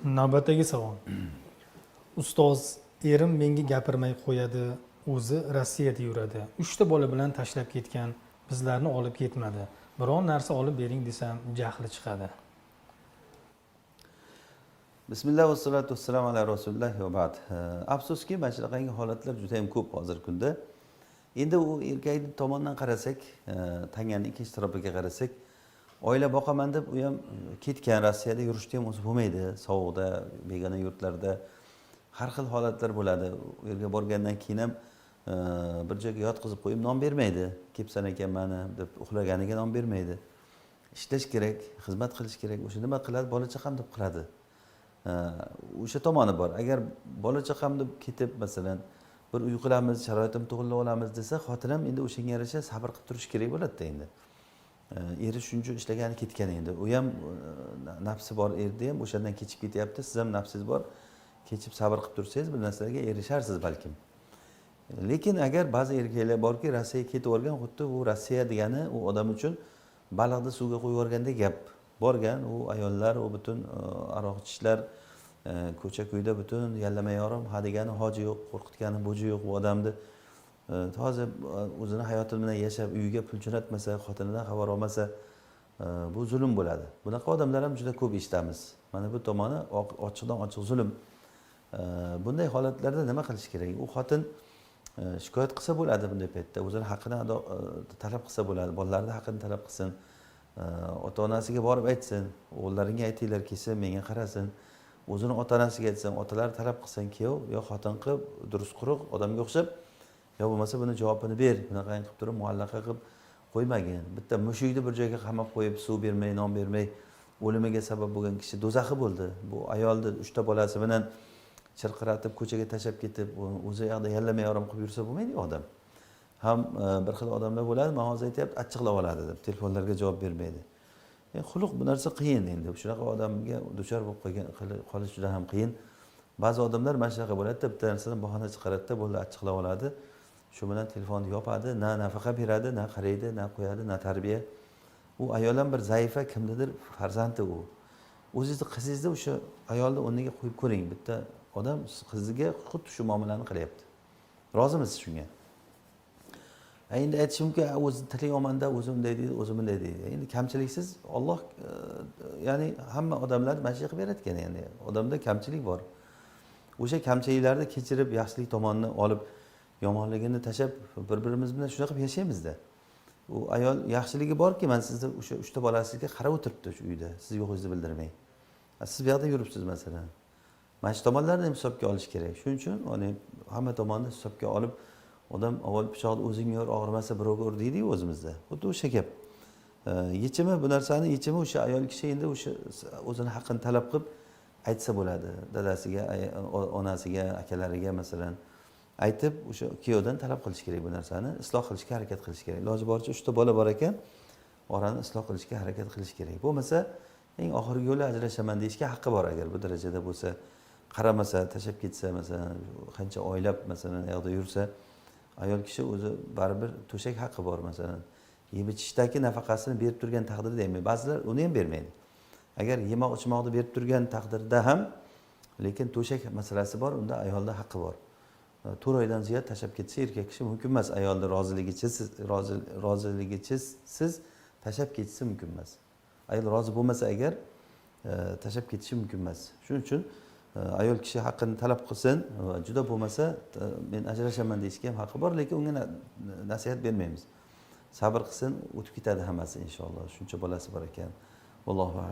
Navbatdagi savol. Ustoz, erim menga gapirmay qo'yadi, o'zi Rossiyada yuradi. 3 ta bola bilan tashlab ketgan, bizlarni olib ketmadi. Biron narsa olib bering desam, jahli chiqadi. Bismillah va salatu vassalamu ala rasulillah va ba'd. Afsuski, mana shunaqangi holatlar juda ham ko'p hozirgi kunda. Endi u erkakning tomonidan qarasak, tanganing ikkinchi tarafiga qarasak, oila boqaman deb u ham ketgan, Rossiyada yurishda ham o'zi bo'lmaydi, sovuqda, begona yurtlarda har xil holatlar bo'ladi. U yerga borgandan keyin ham bir joyga yotqizib qo'yib non bermaydi. Kelibsan ekan mana deb uxlaganiga non bermaydi. Ishlash kerak, xizmat qilish kerak. O'sha nima qiladi, bola chaqam deb qiladi. O'sha tomoni bor. Agar bola chaqam deb ketib, masalan, bir uy qilamiz, sharoitimni to'g'irlab olamiz desa, xotinam endi o'shanga yarasha sabr qilib turish kerak bo'ladi-da endi. Eri shuncha ishlagani ketgan endi. U ham nafsi bor, erda ham o'shandan kechib ketyapti. Siz ham nafsingiz bor. Kechib sabr qilib tursangiz, bir narsalarga erisharsiz balkim. Lekin agar ba'zi erkaklar borki, Rossiyaga ketib o'rgan, xuddi u Rossiya degani u odam uchun baliqni suvga qo'yib o'rgandek gap. Borgan u ayollar, u butun aroq ichishlar, ko'cha-ko'yda butun yallama yorim, ha degani hoji yo'q, qo'rqitgani bo'ji yo'q bu odamni. Toza o'zini hayoti bilan yashab, uyiga pul jo'natmasa, xotinidan xabar olmasa, bu zulm bo'ladi. Bunaqa odamlar ham juda ko'p eshitamiz. Mana bu tomoni ochiqdan ochiq zulm. Bunday holatlarda nima qilish kerak? U xotin shikoyat qilsa bo'ladi bunday paytda. O'zini haqqini talab qilsa bo'ladi. Bolalarning haqqini talab qilsin. Ota-onasiga borib aytsin. O'g'illaringga aytinglar, kelsin, menga qarasin. O'zini ota-onasiga aytsin, otalar talab qilsin, kuyov yo xotin qilib, durust quruq odamga o'xshab, yo bo'lmasa buni javobini ber. Bunaqa qilib turib muallaqa qilib qo'ymagin. Bitta mushukni bir joyga qamab qo'yib, suv bermay, non bermay o'limiga sabab bo'lgan kishi do'zaxi bo'ldi. Bu ayolni 3 ta bolasi bilan chirqiratib ko'chaga tashlab ketib, o'zi yoqda yallama yorim qilib yursa bo'lmaydi odam. Ham bir xil odamlar bo'ladi, men hozir aytayapti, achchiqlab oladi deb, telefonlarga javob bermaydi. Xuluq bu narsa qiyin endi. Shunaqa odamga duchor bo'lib qolish juda ham qiyin. Ba'zi odamlar mana shunaqa bo'ladi-da, bitta narsadan bahona chiqaradi-da, bo'ldi achchiqlab oladi. Shu bilan telefonni yopadi, na nafaqa beradi, na qaraydi, na qo'yadi, na tarbiya. U ayol ham bir zaifa kimnidir farzandi u. O'zingizni qizingizni o'sha ayolni o'rniga qo'yib ko'ring. Bitta odam qiziga xuddi shu muomalani qilyapti. Rozimisiz shunga? Endi aytish mumkin, o'zi tiling omanda, o'zi unday deydi, o'zi bunday deydi. Endi kamchiliksiz Alloh, ya'ni hamma odamlar mana shunday qilib yaratgan endi. Odamda kamchilik bor. O'sha kamchiliklarni kechirib, yaxshilik tomonini olib, yomonligini tashab, bir-birimiz bilan shunaqa qilib yashaymiz-da. U ayol yaxshiligi borki, men sizni o'sha 3 ta bolasizga qarab o'tiribdi shu uyda, siz yo'qingizni bildirmay. Siz bu yerda yuribsiz masalan. Mana shu tomonlarni ham hisobga olish kerak. Shuning uchun hamma tomonni hisobga olib, odam avval pichoqni o'zing yor, og'rimasa birovga ur deydi-ku o'zimizda. Xuddi o'sha gap. Yechimi, bu narsani yechimi o'sha ayol kishi endi o'sha o'zini haqqini talab qilib aytsa bo'ladi. Dadasiga, onasiga, akalariga masalan aytib, o'sha kuyovdan talab qilish kerak bu narsani, isloh qilishga harakat qilish kerak. Iloji boricha 3 ta bola bor ekan, orani isloh qilishga harakat qilish kerak. Bo'lmasa, eng oxirgi yo'li ajrashaman deyishga haqqi bor agar bu darajada bo'lsa, qaramasa, tashlab ketsa, masalan, qancha oylab masalan u yoqda yursa, ayol kishi o'zi baribir to'shak haqqi bor masalan. Yeb ichishdagi nafaqasini berib turgan taqdirda ham, ba'zilar uni ham bermaydi. Agar yemoq ichmoqni berib turgan taqdirda ham, lekin to'shak masalasi bor, unda ayolda haqqi bor. 4 oydan ziyod tashlab ketsa erkak kishi mumkin emas, ayolning roziligichisiz tashlab ketsa mumkin emas. Ayol rozi bo'lmasa agar tashlab ketishi mumkin emas. Shuning uchun ayol kishi haqqini talab qilsin, juda bo'lmasa men ajrashaman deyishga ham haqqi bor, lekin unga nasihat bermaymiz. Sabr qilsin, o'tib ketadi hammasi inshaalloh. Shuncha bolasi bor ekan. Vallohu